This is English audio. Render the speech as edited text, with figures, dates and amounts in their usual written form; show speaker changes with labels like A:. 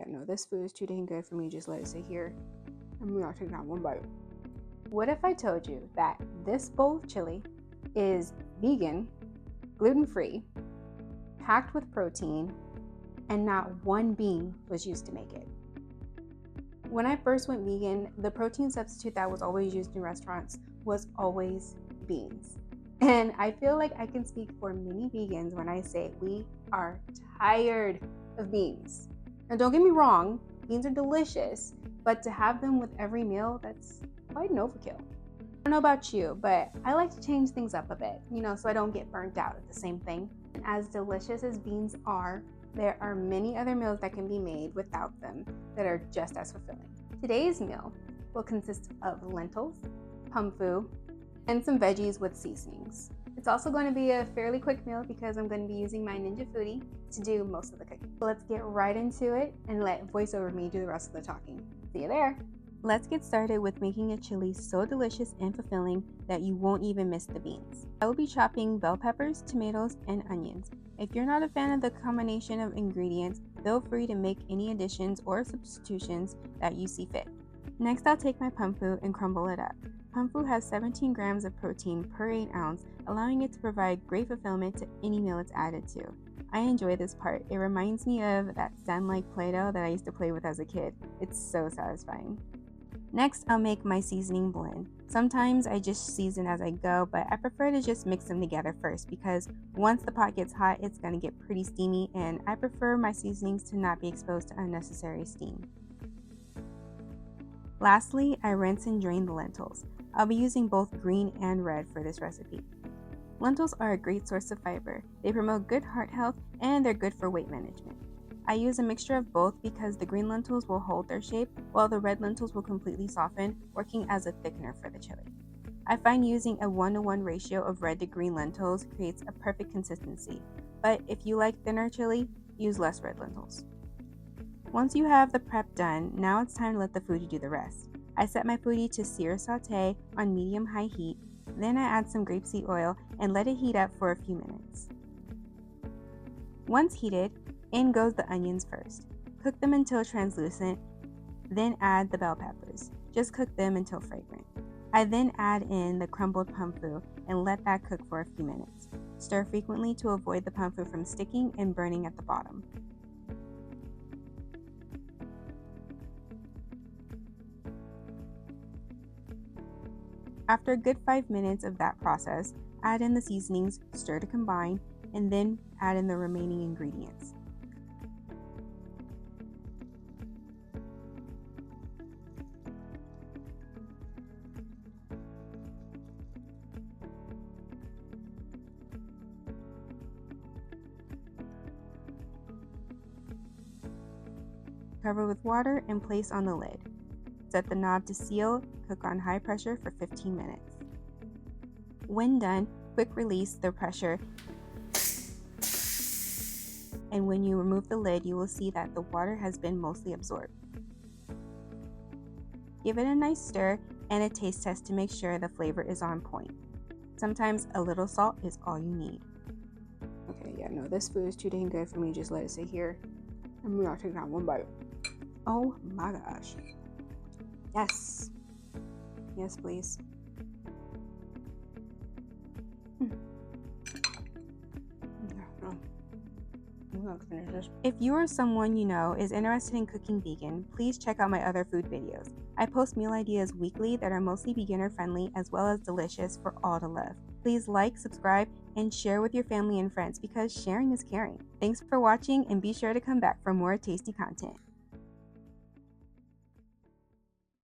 A: no, this food is too dang good for me. Just let it sit here. I'm not taking out one bite. What if I told you that this bowl of chili is vegan, gluten-free, packed with protein, and not one bean was used to make it? When I first went vegan, the protein substitute that was always used in restaurants was always beans. And I feel like I can speak for many vegans when I say we are tired of beans. Now, don't get me wrong, beans are delicious, but to have them with every meal, that's quite an overkill. I don't know about you, but I like to change things up a bit, so I don't get burnt out at the same thing. And as delicious as beans are, there are many other meals that can be made without them that are just as fulfilling. Today's meal will consist of lentils, pumfu, and some veggies with seasonings. It's also going to be a fairly quick meal because I'm going to be using my Ninja Foodie to do most of the cooking. So let's get right into it and let voiceover me do the rest of the talking. See you there. Let's get started with making a chili so delicious and fulfilling that you won't even miss the beans. I will be chopping bell peppers, tomatoes, and onions. If you're not a fan of the combination of ingredients, feel free to make any additions or substitutions that you see fit. Next, I'll take my pumfu and crumble it up. Pumfu has 17 grams of protein per 8 ounce, allowing it to provide great fulfillment to any meal it's added to. I enjoy this part. It reminds me of that sand-like Play-Doh that I used to play with as a kid. It's so satisfying. Next, I'll make my seasoning blend. Sometimes I just season as I go, but I prefer to just mix them together first because once the pot gets hot, it's going to get pretty steamy, and I prefer my seasonings to not be exposed to unnecessary steam. Lastly, I rinse and drain the lentils. I'll be using both green and red for this recipe. Lentils are a great source of fiber. They promote good heart health and they're good for weight management. I use a mixture of both because the green lentils will hold their shape while the red lentils will completely soften, working as a thickener for the chili. I find using a 1-to-1 ratio of red to green lentils creates a perfect consistency, but if you like thinner chili, use less red lentils. Once you have the prep done, now it's time to let the foodie do the rest. I set my foodie to sear saute on medium-high heat, then I add some grapeseed oil and let it heat up for a few minutes. Once heated, in goes the onions first. Cook them until translucent, then add the bell peppers. Just cook them until fragrant. I then add in the crumbled pumfu and let that cook for a few minutes. Stir frequently to avoid the pumfu from sticking and burning at the bottom. After a good 5 minutes of that process, add in the seasonings, stir to combine, and then add in the remaining ingredients. Cover with water and place on the lid. Set the knob to seal, cook on high pressure for 15 minutes. When done, quick release the pressure, and when you remove the lid, you will see that the water has been mostly absorbed. Give it a nice stir and a taste test to make sure the flavor is on point. Sometimes a little salt is all you need. Okay, yeah, no, this food is too dang good for me. Just let it sit here. I'm not taking out one bite. Oh my gosh. Yes. Yes, please. If you or someone you know is interested in cooking vegan, please check out my other food videos. I post meal ideas weekly that are mostly beginner friendly as well as delicious for all to love. Please like, subscribe, and share with your family and friends because sharing is caring. Thanks for watching and be sure to come back for more tasty content.